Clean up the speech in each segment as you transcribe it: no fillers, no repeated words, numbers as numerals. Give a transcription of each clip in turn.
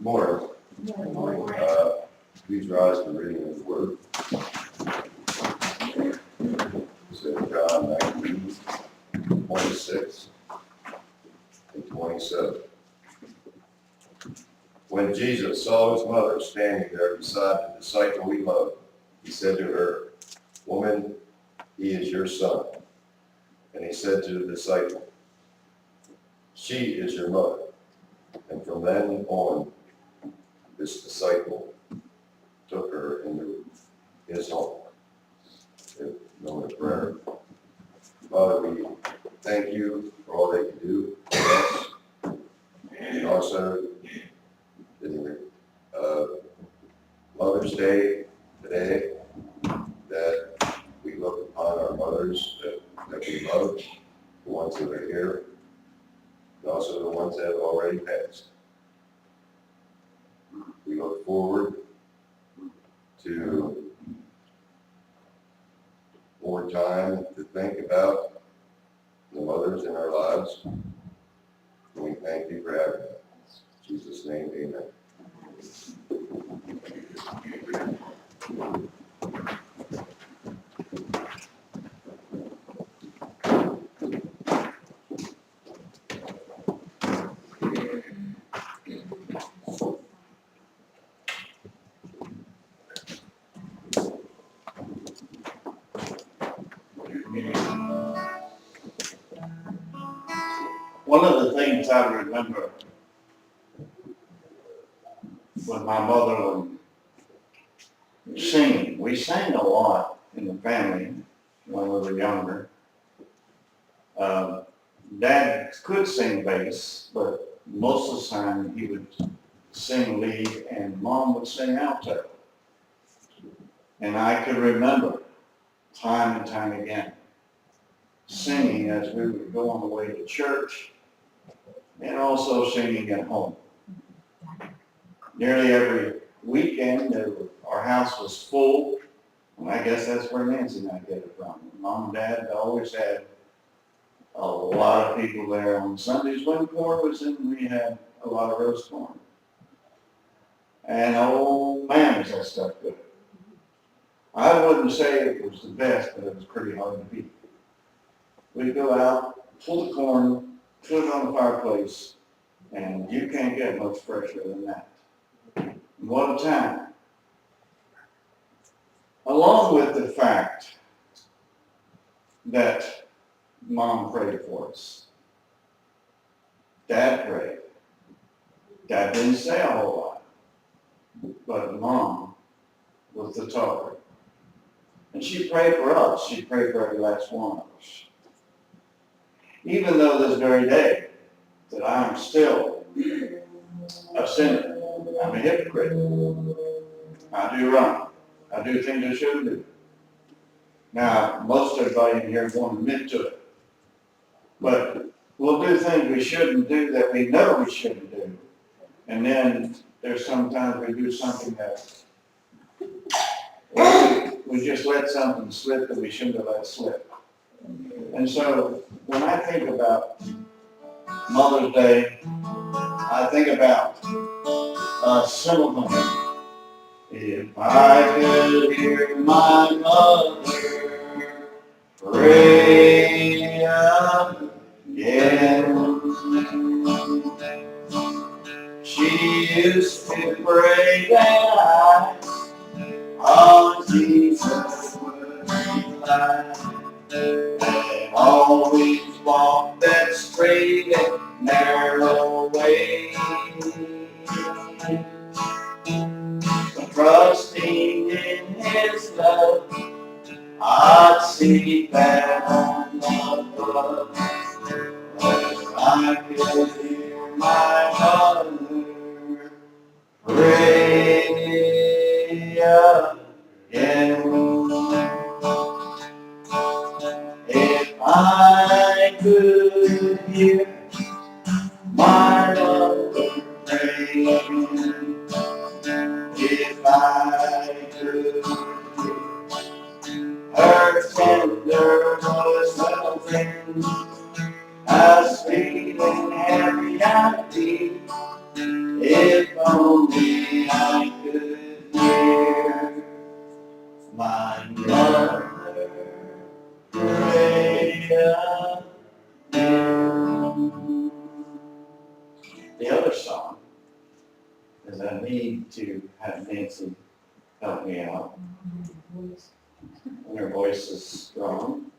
Morning. Please rise for reading of the word. It's in John 19, 26 and 27. When Jesus saw his mother standing there beside the disciple he loved, he said to her, "Woman, he is your son." And he said to the disciple, "She is your mother." And from then on, this disciple took her into his home. Moment of prayer. Father, we thank you for all that you do for us, and also in Mother's Day today, that we look upon our mothers that we love, the ones that are here, and also the ones that have already passed. We look forward to more time to think about the mothers in our lives. And we thank you for having them. In Jesus' name, amen. One of the things I remember with my mother was singing. We sang a lot in the family when we were younger. Dad could sing bass, but most of the time he would sing lead and Mom would sing alto. And I could remember time and time again singing as we would go on the way to church and also singing at home. Nearly every weekend, our house was full, and I guess that's where Nancy and I get it from. Mom and Dad always had a lot of people there on Sundays when corn was in, we had a lot of roast corn. And oh man, was that stuff good. I wouldn't say it was the best, but it was pretty hard to beat. We'd go out, pull the corn, put it on the fireplace, and you can't get much fresher than that. What a time. Along with the fact that Mom prayed for us. Dad prayed. Dad didn't say a whole lot, but Mom was the talker. And she prayed for us. She prayed for every last one of us. Even though this very day that I am still a sinner, I'm a hypocrite. I do wrong. I do things I shouldn't do. Now, most everybody in here won't admit to it. But we'll do things we shouldn't do that we know we shouldn't do. And then there's sometimes we do something that we just let something slip that we shouldn't have let slip. And so when I think about Mother's Day, I think about a simple thing. If I could hear my mother pray again, she used to pray that on Jesus would rely, and always walk that straight and narrow way, trusting in His love. I'd see that on the blood, where I could hear my mother pray again. If I could hear my mother pray, if I could hear her tender voice of friend, as sweet and heavy I be, if only I could hear my mother pray again. The other song is I need to have Nancy help me out. And her voice is strong.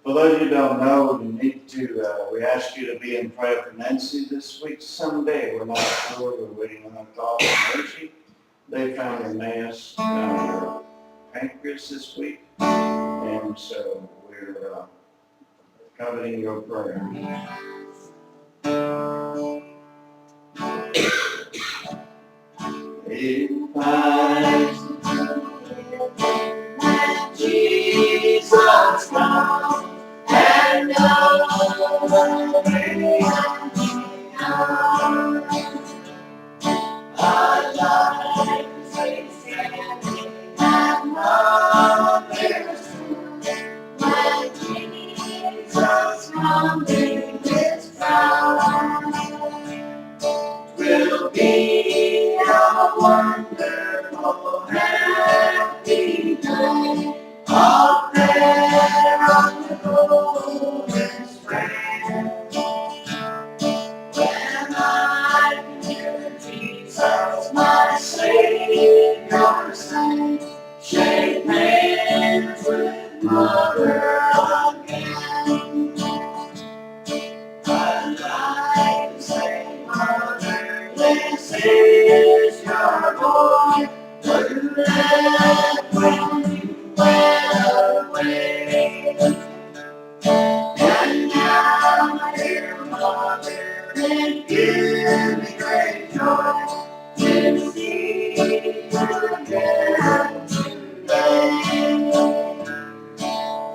For those of you who don't know, you need to, we ask you to be in prayer for Nancy this week. Someday, we're not sure, we're waiting on a call from Hershey. They found a mass down her pancreas this week, and so we're coveting your prayer. If I when Jesus comes and no way our lives is standing at mother's when Jesus comes in his crown, will be a wonderful happy day. Up there on the golden strand, when I hear Jesus, my Savior, say, shake hands with mother again. I'd like to say, mother, this is your boy, but you left when you went away. And now, dear mother, it gives me great joy to see you again today.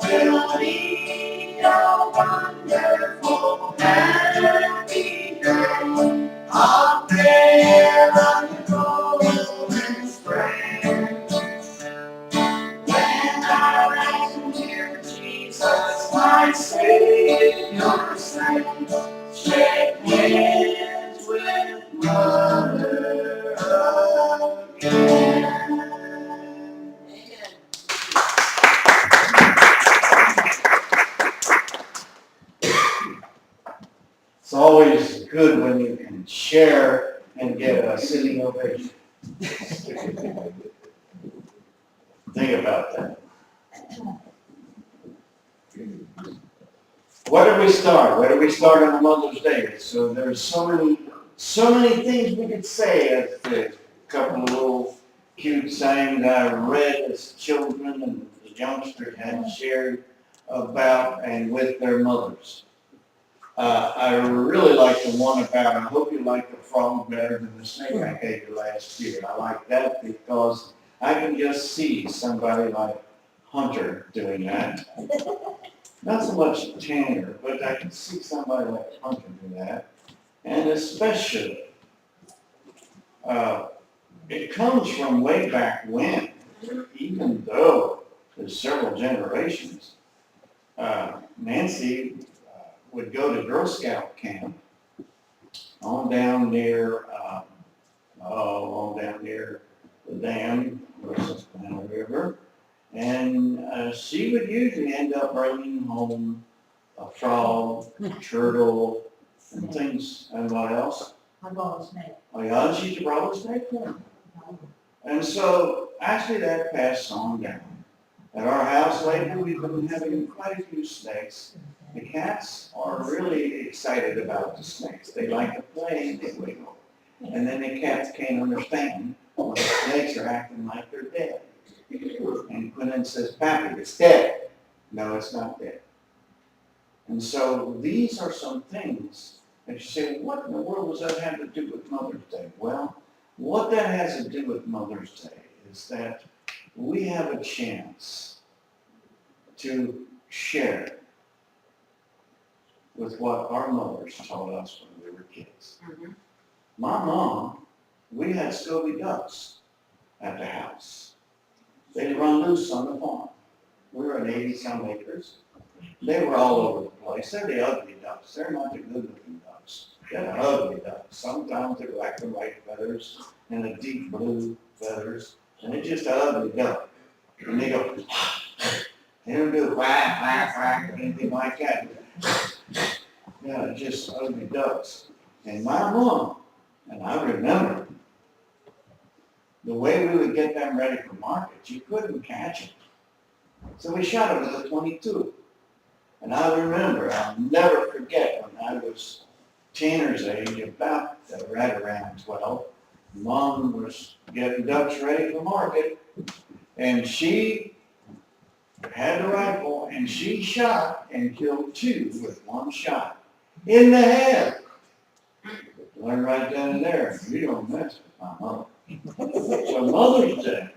Will be a wonderful happy day up there on the golden strand. When I hear Jesus, my Savior, say, shake hands with mother again. It's always good when you can share and get a sitting ovation. Think about that. Where do we start? Where do we start on Mother's Day? So there's so many things we could say as the couple of little cute sayings I read as children and the youngsters had shared about and with their mothers. I really like the one about, I hope you like the frog better than the snake I gave you last year. I like that because I can just see somebody like Hunter doing that. Not so much Tanner, but I can see somebody like Hunter do that. And especially, it comes from way back when, even though there's several generations. Nancy would go to Girl Scout camp on down near the dam, or Susquehanna River, and she would usually end up bringing home a frog, a turtle, and things, and what else? I bought a snake. Oh yeah, she brought a snake home. And so actually that passed on down. At our house lately, we've been having quite a few snakes. The cats are really excited about the snakes. They like to play and they wiggle. And then the cats can't understand when the snakes are acting like they're dead. And Quinn says, Pappy, it's dead. No, it's not dead. And so these are some things that you say, what in the world does that have to do with Mother's Day? Well, what that has to do with Mother's Day is that we have a chance to share with what our mothers taught us when we were kids. My mom, we had Scobie ducks at the house. They run loose on the farm. We were in 80-some acres. They were all over the place. They're the ugly ducks. They're not the good-looking ducks. They're the ugly ducks. Sometimes they're black and white feathers and the deep blue feathers. And it's just an ugly duck. And they go, they don't do quack, quack, quack, or anything like that. Yeah, just ugly ducks. And my mom, and I remember, the way we would get them ready for market, you couldn't catch them. So we shot them with a .22. And I remember, I'll never forget, when I was teener's age, about right around 12, Mom was getting ducks ready for market, and she had the rifle, and she shot and killed 2 with 1 shot in the head. Learned right then and there, you don't mess with my mother. So Mother's Day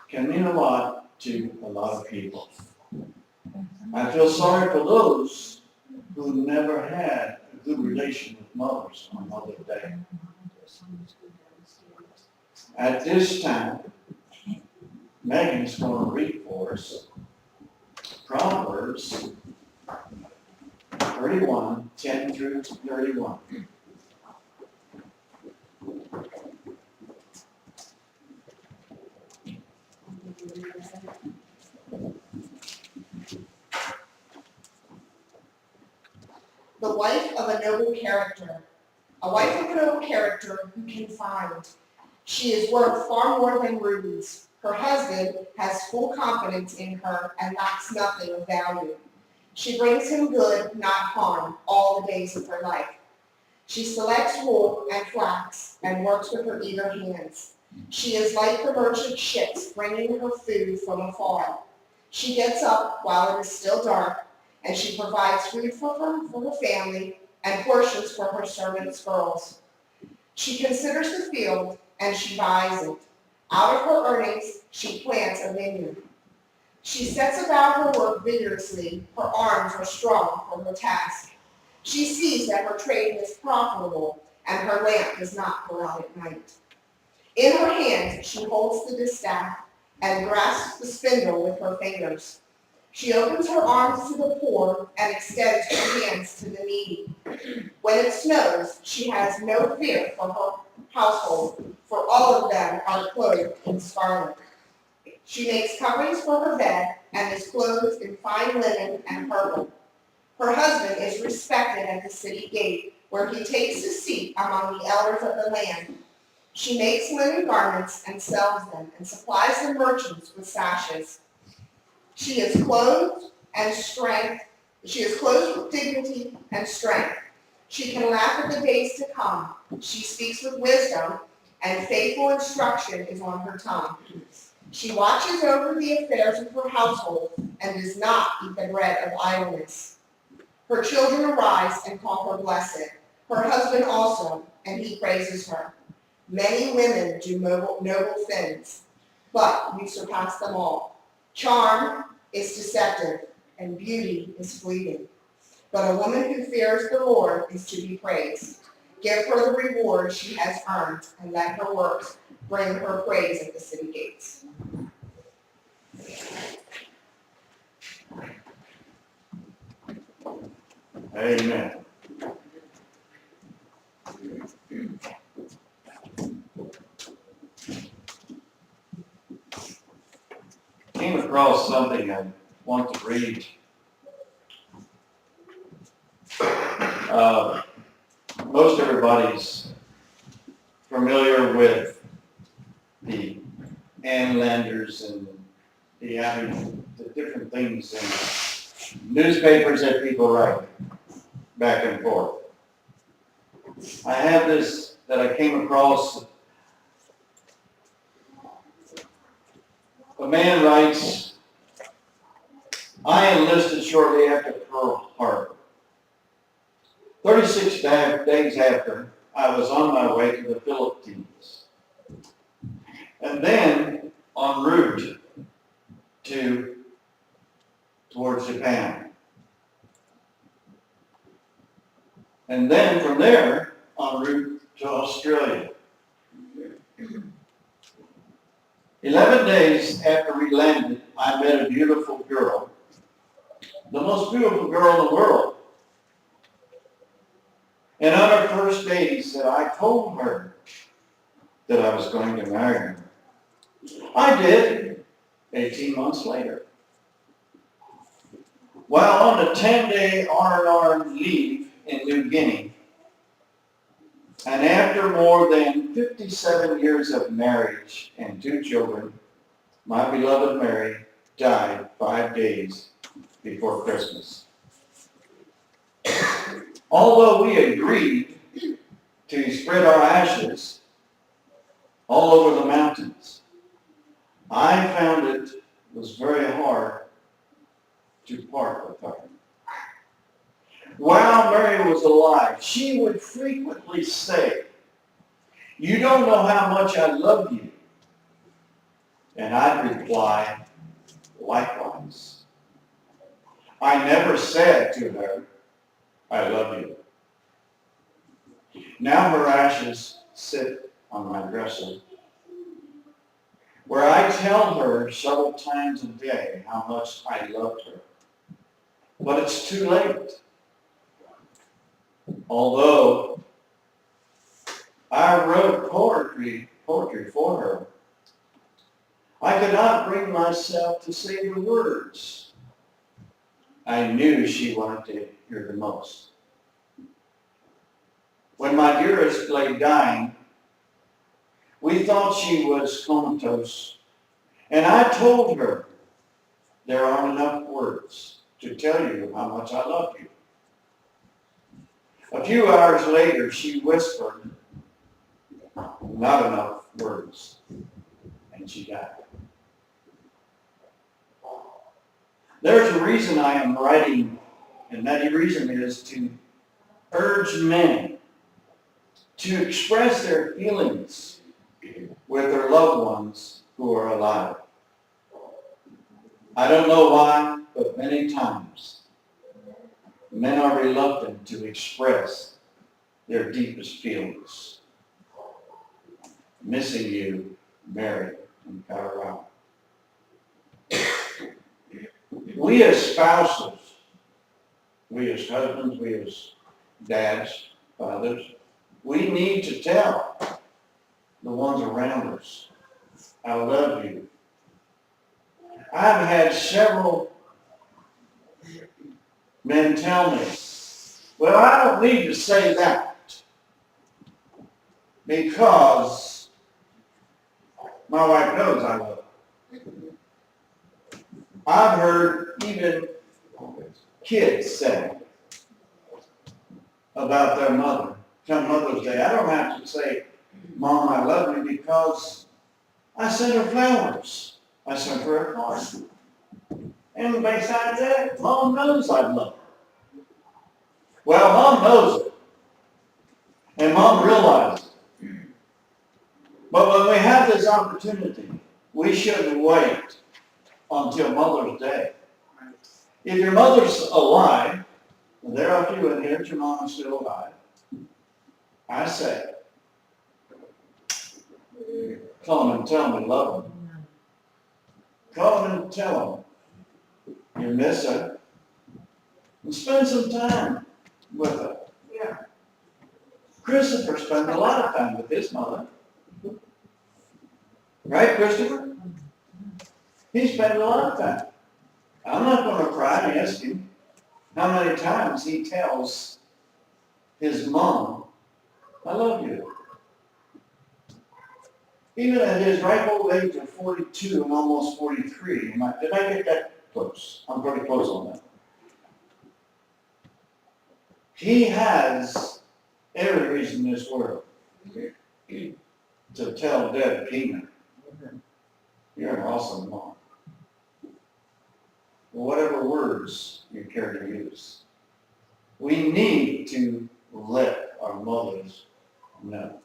can mean a lot to a lot of people. I feel sorry for those who never had a good relation with mothers on Mother's Day. At this time, Megan's going to read for us Proverbs 31, 10 through 31. The wife of a noble character. A wife of a noble character who can find. She is worth far more than rubies. Her husband has full confidence in her and lacks nothing of value. She brings him good, not harm, all the days of her life. She selects wool and flax and works with her eager hands. She is like the merchant ships bringing her food from afar. She gets up while it is still dark, and she provides food for her family and portions for her servants' girls. She considers the field, and she buys it. Out of her earnings, she plants a vineyard. She sets about her work vigorously. Her arms are strong for her task. She sees that her trade is profitable, and her lamp does not go out at night. In her hand, she holds the distaff and grasps the spindle with her fingers. She opens her arms to the poor and extends her hands to the needy. When it snows, she has no fear for her household, for all of them are clothed in scarlet. She makes coverings for her bed and is clothed in fine linen and purple. Her husband is respected at the city gate, where he takes his seat among the elders of the land. She makes linen garments and sells them, and supplies the merchants with sashes. She is clothed and strength. She is clothed with dignity and strength. She can laugh at the days to come. She speaks with wisdom, and faithful instruction is on her tongue. She watches over the affairs of her household and does not eat the bread of idleness. Her children arise and call her blessed. Her husband also, and he praises her. Many women do noble things, but you surpass them all. Charm is deceptive, and beauty is fleeting. But a woman who fears the Lord is to be praised. Give her the reward she has earned, and let her works bring her praise at the city gates. Amen. Came across something I want to read. Most everybody's familiar with the Ann Landers and the different things in newspapers that people write back and forth. I have this that I came across. A man writes, I enlisted shortly after Pearl Harbor. 36 days after, I was on my way to the Philippines. And then en route towards Japan. And then from there, en route to Australia. 11 days after we landed, I met a beautiful girl. The most beautiful girl in the world. And on our first days that I told her that I was going to marry her. I did, 18 months later. While on a 10-day R&R leave in New Guinea, and after more than 57 years of marriage and 2 children, my beloved Mary died 5 days before Christmas. Although we agreed to spread our ashes all over the mountains, I found it was very hard to part with her. While Mary was alive, she would frequently say, "You don't know how much I love you." And I'd reply, "Likewise." I never said to her, "I love you." Now her ashes sit on my dresser, where I tell her several times a day how much I loved her. But it's too late. Although I wrote poetry for her, I could not bring myself to say the words I knew she wanted to hear the most. When my dearest lay dying, we thought she was comatose, and I told her, "There aren't enough words to tell you how much I love you." A few hours later, she whispered, "Not enough words," and she died. There's a reason I am writing, and that reason is to urge men to express their feelings with their loved ones who are alive. I don't know why, but many times men are reluctant to express their deepest feelings. Missing you, Mary in Colorado. We as spouses, we as husbands, we as dads, fathers, we need to tell the ones around us, "I love you." I've had several men tell me, "Well, I don't need to say that because my wife knows I love her." I've heard even kids say about their mother, come Mother's Day, "I don't have to say, 'Mom, I love you,' because I sent her flowers. I sent her a card. And besides that, Mom knows I love her." Well, Mom knows it. And Mom realizes it. But when we have this opportunity, we shouldn't wait until Mother's Day. If your mother's alive, and there are a few in here, your mom is still alive, I say, call them and tell them you love them. Call them and tell them you miss her. And spend some time with her. Yeah. Christopher spent a lot of time with his mother. Right, Christopher? He spent a lot of time. I'm not going to cry and ask him how many times he tells his mom, "I love you." Even at his ripe old age of 42 and almost 43, did I get that close? I'm pretty close on that. He has every reason in this world to tell Deb Keener, "You're an awesome mom." Whatever words you care to use. We need to let our mothers know.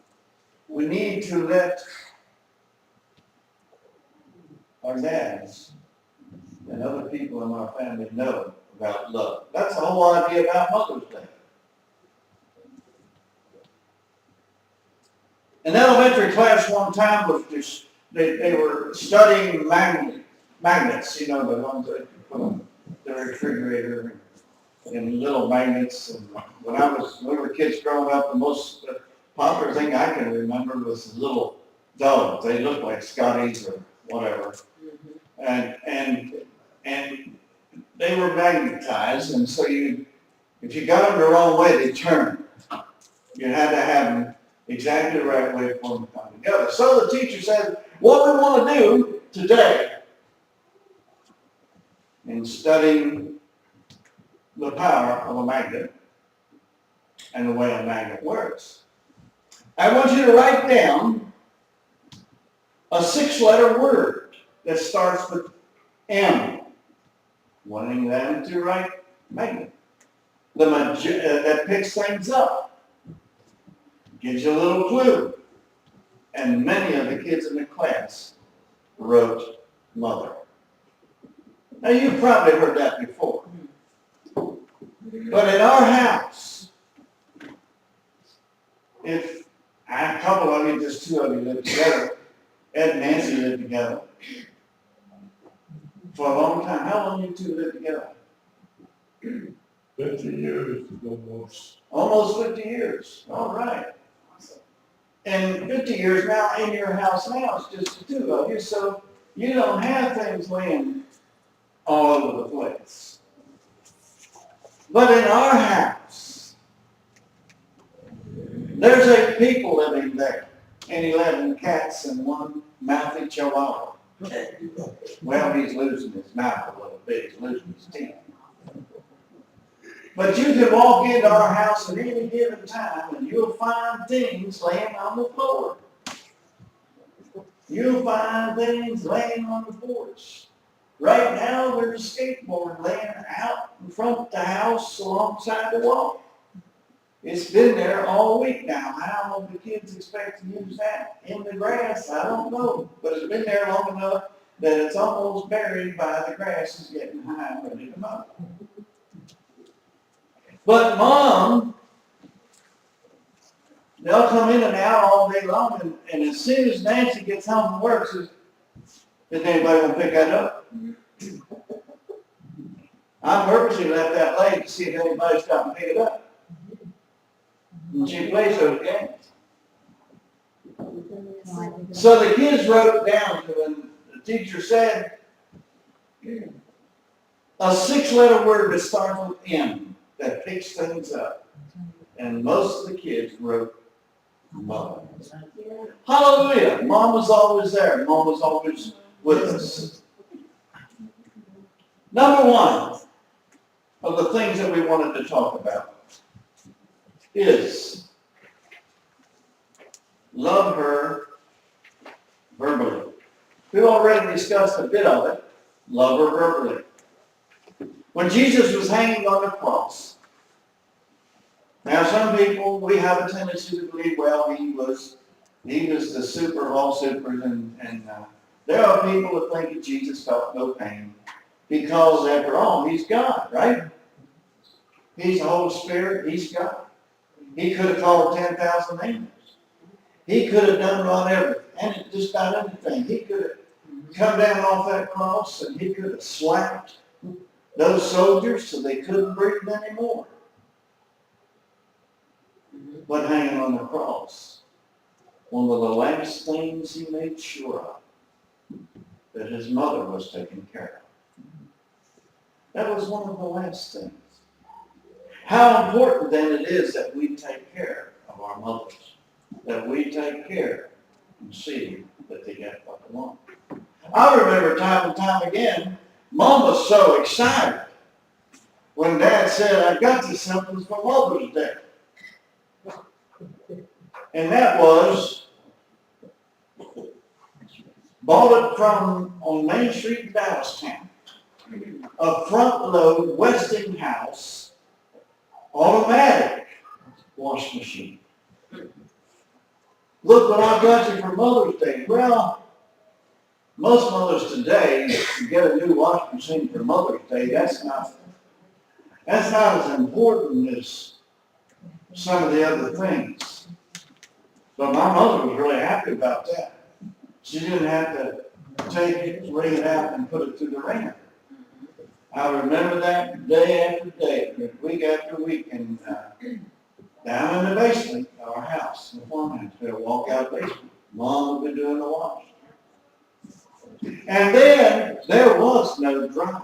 We need to let our dads and other people in our family know about love. That's the whole idea about Mother's Day. An elementary class one time was just, they were studying magnets, you know, the ones that you put on the refrigerator and little magnets. And when we were kids growing up, the most popular thing I can remember was little dogs. They looked like Scotties or whatever. And they were magnetized, and so if you got them the wrong way, they turned. You had to have them exactly the right way for them to come together. So the teacher said, what we want to do today in studying the power of a magnet and the way a magnet works, I want you to write down a 6-letter word that starts with M, wanting them to write magnet. That picks things up, gives you a little clue. And many of the kids in the class wrote mother. Now you've probably heard that before. But in our house, if a couple of you, just 2 of you live together, Ed and Nancy lived together for a long time. How long you 2 lived together? 50 years almost. Almost 50 years. All right. And 50 years now in your house now, it's just the 2 of you, so you don't have things laying all over the place. But in our house, there's 8 people living there, and 11 cats and 1 mouthy chihuahua. Well, he's losing his mouth a little bit, he's losing his teeth. But you can walk into our house at any given time and you'll find things laying on the floor. You'll find things laying on the porch. Right now, there's a skateboard laying out in front of the house alongside the wall. It's been there all week now. How long do kids expect to use that? In the grass? I don't know. But it's been there long enough that it's almost buried by the grass is getting high and ready to mow. But Mom, they'll come in and out all day long, and as soon as Nancy gets home from work, says, is anybody going to pick that up? I purposely left that late to see if anybody stopped and pick it up. And she plays those games. So the kids wrote it down, and the teacher said, a 6-letter word that starts with M. That picks things up. And most of the kids wrote Mom. Hallelujah. Mom was always there. Mom was always with us. Number 1 of the things that we wanted to talk about is love her verbally. We already discussed a bit of it. Love her verbally. When Jesus was hanging on the cross, now some people, we have a tendency to believe, well, he was the super of all supers, and there are people that think that Jesus felt no pain because, after all, he's God, right? He's the Holy Spirit, he's God. He could have called 10,000 angels. He could have done whatever, and just about anything. He could have come down off that cross, and he could have slapped those soldiers so they couldn't breathe anymore. But hanging on the cross, one of the last things he made sure of, that his mother was taken care of. That was one of the last things. How important then it is that we take care of our mothers, that we take care and see that they get what they want. I remember time and time again, Mom was so excited when Dad said, I got you something for Mother's Day. And that was, bought it from, on Main Street in Dallastown, a front-load Westinghouse automatic wash machine. Look what I got you for Mother's Day. Well, most mothers today, to get a new wash machine for Mother's Day, that's not as important as some of the other things. But my mother was really happy about that. She didn't have to take it, wring it out, and put it through the wringer. I remember that day after day, week after week, and down in the basement of our house, in the farmhouse, we'd walk out the basement. Mom would be doing the wash. And then there was no dryer.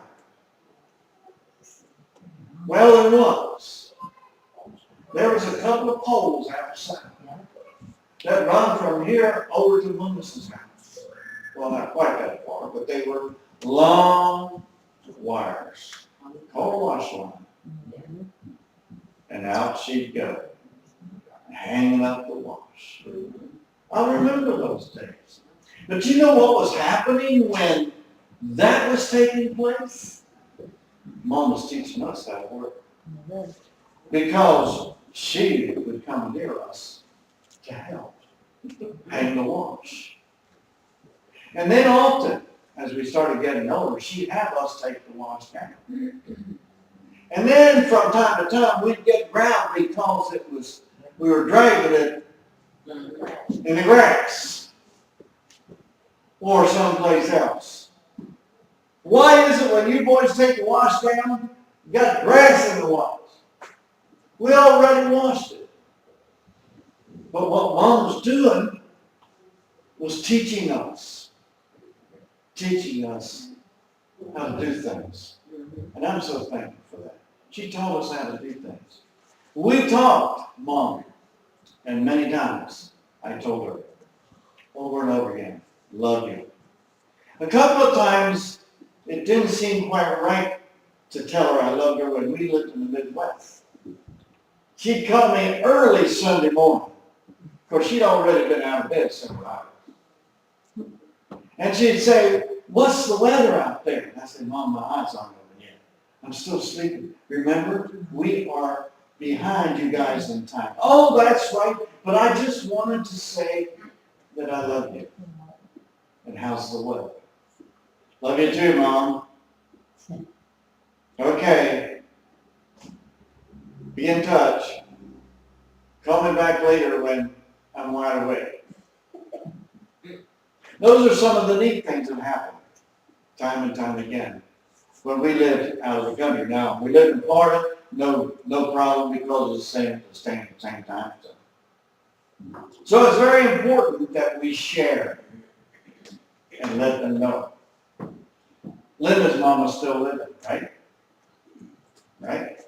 Well, there was. There was a couple of poles outside that run from here over to Mundus's house. Well, not quite that far, but they were long wires, called a wash line. And out she'd go, hanging up the wash. I remember those days. But you know what was happening when that was taking place? Mom was teaching us how to work. Because she would come near us to help hang the wash. And then often, as we started getting older, she'd have us take the wash down. And then from time to time, we'd get ground because we were dragging it in the grass or someplace else. Why is it when you boys take the wash down, you got grass in the wash? We already washed it. But what Mom was doing was teaching us how to do things. And I'm so thankful for that. She taught us how to do things. We talked, Mom, and many times I told her over and over again, love you. A couple of times it didn't seem quite right to tell her I loved her when we lived in the Midwest. She'd call me early Sunday morning. Of course, she'd already been out of bed several hours. And she'd say, what's the weather out there? And I said, Mom, my eyes aren't open yet. I'm still sleeping. Remember, we are behind you guys in time. Oh, that's right. But I just wanted to say that I love you. And how's the weather? Love you too, Mom. Okay. Be in touch. Call me back later when I'm wide awake. Those are some of the neat things that happen time and time again when we lived out of the country. Now, we lived in Florida, no problem because it's staying at the same time. So it's very important that we share and let them know. Linda's mom is still living, right? Right?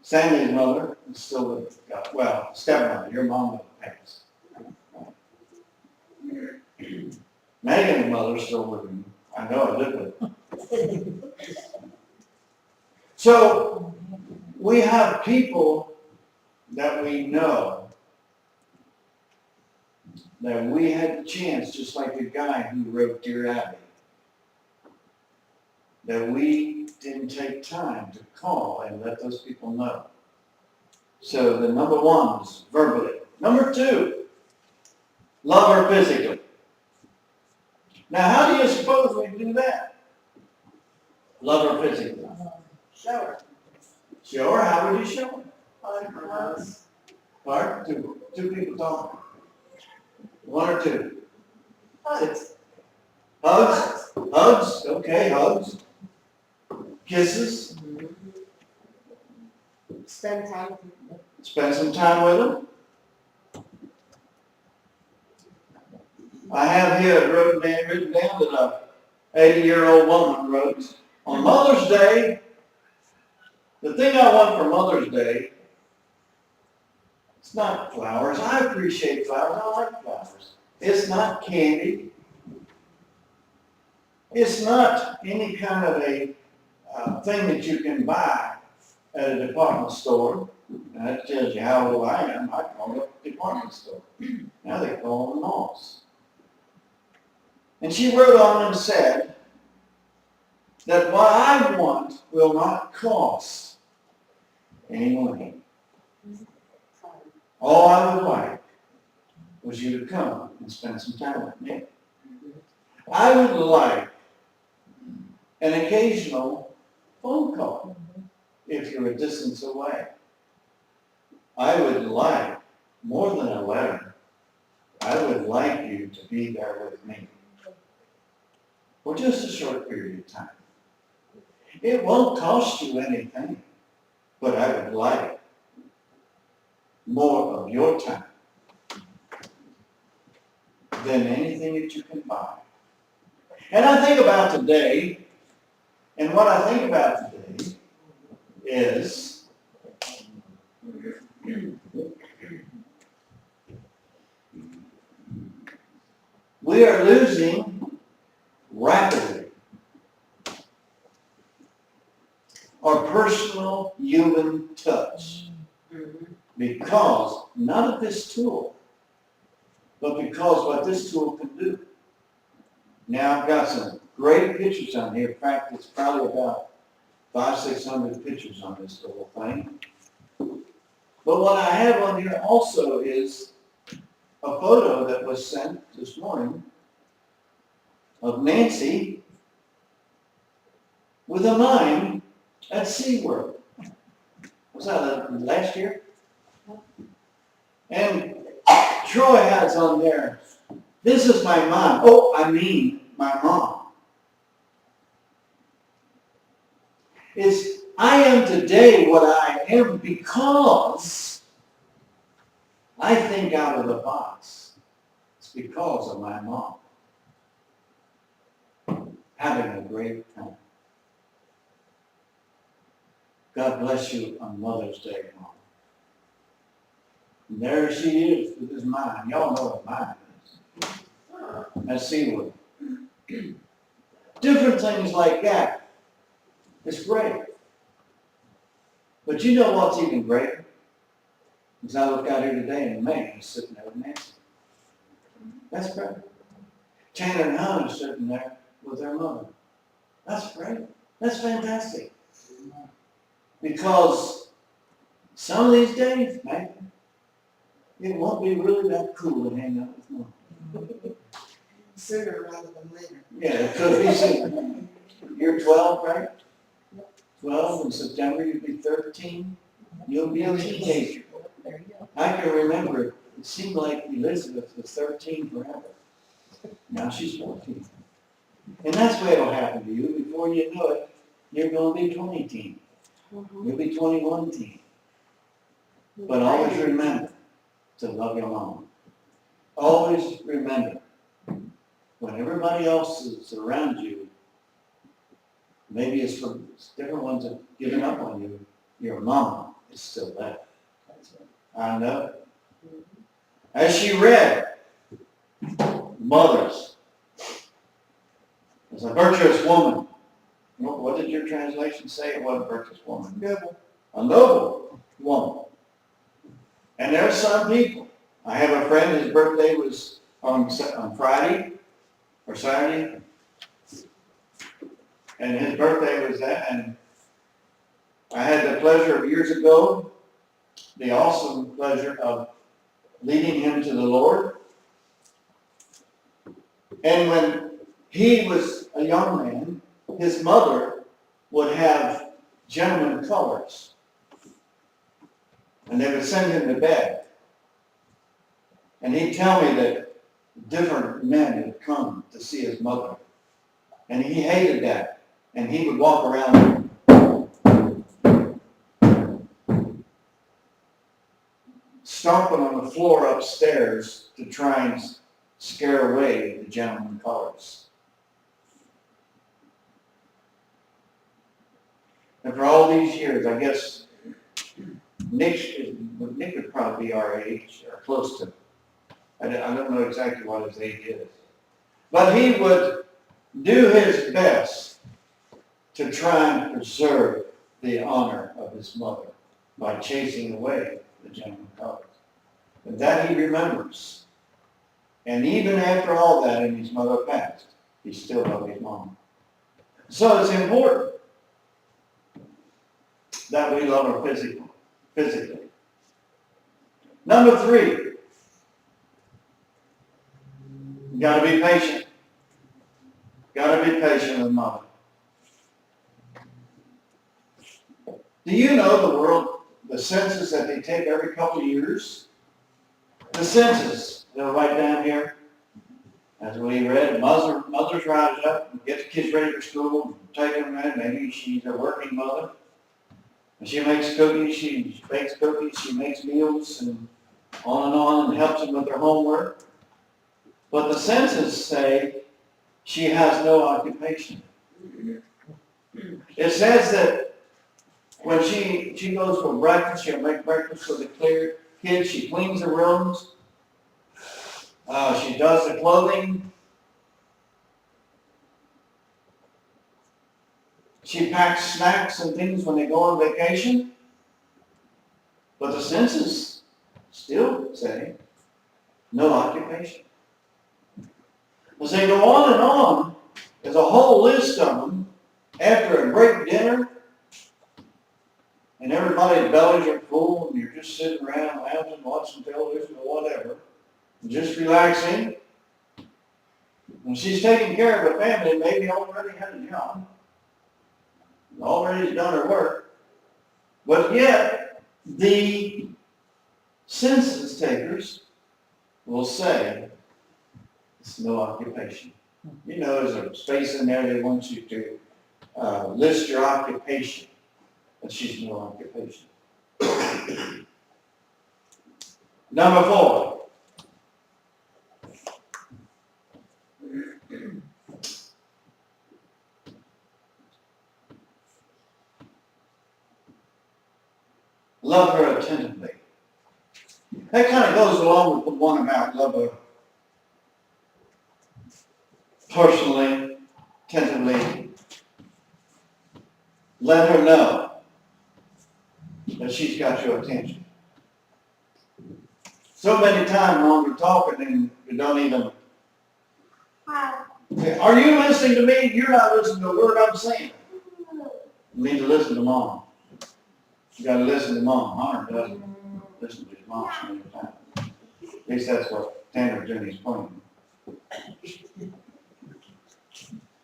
Sandy's mother is still living. Well, stepmother, your mom passed. Megan's mother is still living. I know I live with her. So we have people that we know that we had the chance, just like the guy who wrote Dear Abby, that we didn't take time to call and let those people know. So the number one was verbally. Number two, love her physically. Now, how do you suppose we do that? Love her physically. Show her. Show her? How would you show her? Hugs. Part? Two people talking. One or two. Hugs. Hugs? Hugs? Okay, hugs. Kisses? Spend time with them. Spend some time with them. I have here written down that a 80-year-old woman wrote, on Mother's Day, the thing I want for Mother's Day, it's not flowers. I appreciate flowers. I like flowers. It's not candy. It's not any kind of a thing that you can buy at a department store. And that tells you how old I am. I call it a department store. Now they call them malls. And she wrote on and said that what I want will not cost any money. All I would like was you to come and spend some time with me. I would like an occasional phone call if you're a distance away. I would like, more than a letter, I would like you to be there with me for just a short period of time. It won't cost you anything, but I would like more of your time than anything that you can buy. And I think about today, and what I think about today is we are losing rapidly our personal human touch because not of this tool, but because what this tool can do. Now I've got some great pictures on here. In fact, it's probably about 500-600 pictures on this little thing. But what I have on here also is a photo that was sent this morning of Nancy with a mime at SeaWorld. Was that last year? And Troy has on there, this is my mom. Oh, I mean my mom. I am today what I am because I think out of the box. It's because of my mom. Having a great time. God bless you on Mother's Day, Mom. And there she is with his mime. Y'all know what mime is. At SeaWorld. Different things like that. It's great. But you know what's even greater? As I look out here today and the man is sitting there with Nancy. That's great. Tanner and Hannah is sitting there with their mother. That's great. That's fantastic. Because some of these days, man, it won't be really that cool to hang out with mom. Sooner rather than later. Yeah, it could be sooner. You're 12, right? 12 in September, you'll be 13. You'll be a teenager. There you go. I can remember it seemed like Elizabeth was 13 forever. Now she's 14. And that's the way it'll happen to you. Before you know it, you're going to be 20 teen. You'll be 21 teen. But always remember to love your mom. Always remember, when everybody else is around you, maybe it's for different ones that have given up on you, your mom is still there. I know. As she read, mothers, as a virtuous woman. What did your translation say? It wasn't virtuous woman. Noble. A noble woman. And there's some people. I have a friend, his birthday was on Friday or Saturday. And his birthday was that. And I had the pleasure of years ago, the awesome pleasure of leading him to the Lord. And when he was a young man, his mother would have gentleman colors. And they would send him to bed. And he'd tell me that different men would come to see his mother. And he hated that. And he would walk around stomping on the floor upstairs to try and scare away the gentleman colors. And for all these years, I guess Nick would probably be our age or close to. I don't know exactly what his age is. But he would do his best to try and preserve the honor of his mother by chasing away the gentleman colors. But that he remembers. And even after all that and his mother passed, he still loved his mom. So it's important that we love her physically. Number 3, you gotta be patient. Gotta be patient with mother. Do you know the census that they take every couple of years? The census they're right down here. As we read, mothers rise up and get the kids ready for school, take them in. Maybe she's a working mother. And she makes cookies, she bakes cookies, she makes meals, and on, and helps them with their homework. But the census say she has no occupation. It says that when she goes for breakfast, she'll make breakfast for the kids, she cleans the rooms, she does the clothing, she packs snacks and things when they go on vacation. But the census still say no occupation. As they go on and on, there's a whole list of them after a great dinner, and everybody's bellies are full, and you're just sitting around lounging, watching television or whatever, just relaxing. And she's taking care of a family, maybe already had a job, already done her work, but yet the census takers will say it's no occupation. You know, there's a space in there they want you to list your occupation, but she's no occupation. Number 4. Love her attentively. That kind of goes along with the one about love her personally, attentively. Let her know that she's got your attention. So many times when we're talking and you don't even, are you listening to me? You're not listening to a word I'm saying. You need to listen to Mom. You got to listen to Mom. Hunter doesn't listen to his mom so many times. At least that's what Tanner Jenny's pointing.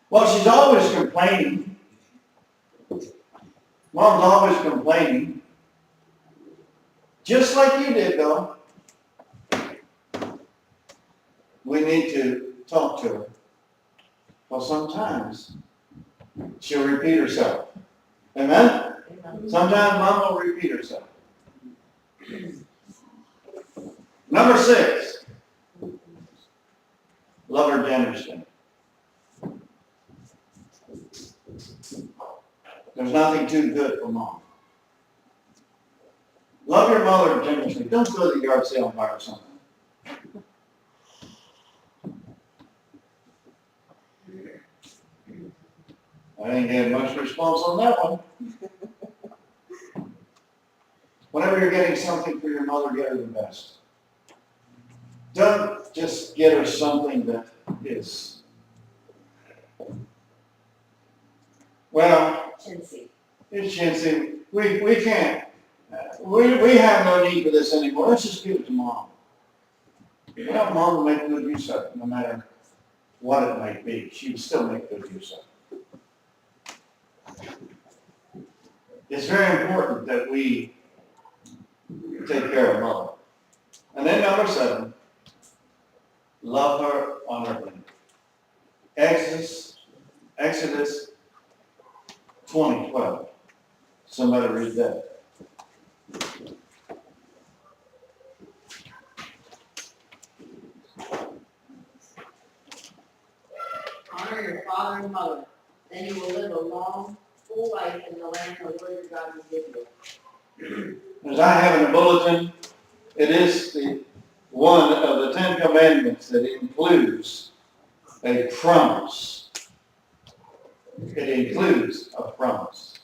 Well, she's always complaining. Mom's always complaining. Just like you did, though. We need to talk to her. Well, sometimes she'll repeat herself. Amen? Sometimes Mom will repeat herself. Number 6. Love her generously. There's nothing too good for Mom. Love your mother generously. Don't go to the yard sale and buy her something. I didn't get much response on that one. Whenever you're getting something for your mother, get her the best. Don't just get her something that is, well, Chintzy. it's chintzy. We can't. We have no need for this anymore. Let's just give it to Mom. Well, Mom will make good use of it, no matter what it might be. She would still make good use of it. It's very important that we take care of Mother. And then number 7, love her honorably. Exodus 20:12. Somebody read that. Honor your father and mother, then you will live a long, full life in the land the Lord your God will give you. As I have in the bulletin, it is the one of the 10 Commandments that includes a promise. It includes a promise.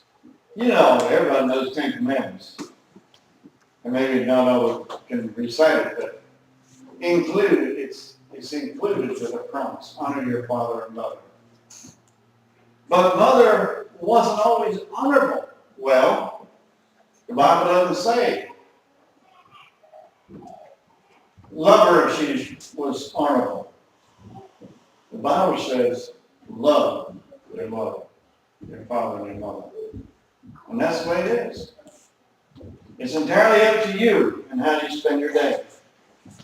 You know, everybody knows 10 Commandments. And maybe not all can recite it, but included, it's included with a promise. Honor your father and mother. But mother wasn't always honorable. Well, the Bible doesn't say. Love her if she was honorable. The Bible says, love your mother, your father and your mother. And that's the way it is. It's entirely up to you and how you spend your day.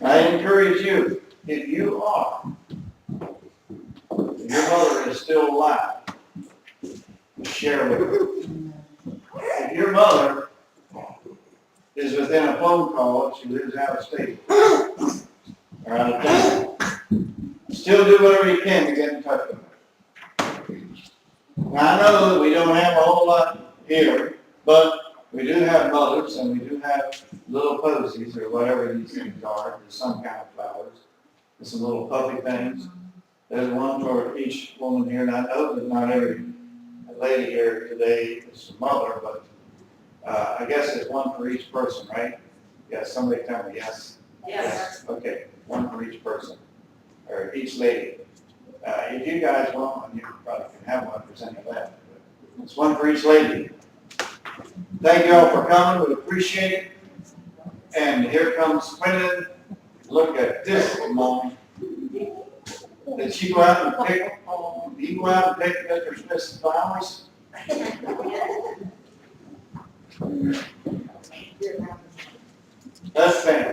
I encourage encourage you, if your mother is still alive, share with her. If your mother is within a phone call, she lives out of state or out of town, still do whatever you can to get in touch with her. Now, I know that we don't have a whole lot here, but we do have mothers and we do have little posies or whatever these things are. There's some kind of flowers. There's some little puffy things. There's one for each woman here, and I know that not every lady here today is a mother, but I guess there's one for each person, right? Yes, somebody tell me yes. Yes. Okay, one for each person, or each lady. If you guys want one, you probably can have one for any left. It's one for each lady. Thank you all for coming, we appreciate it. And here comes Quentin. Look at this mom. Did she go out and pick, did you go out and pick Mr. Smith's flowers? That's fantastic.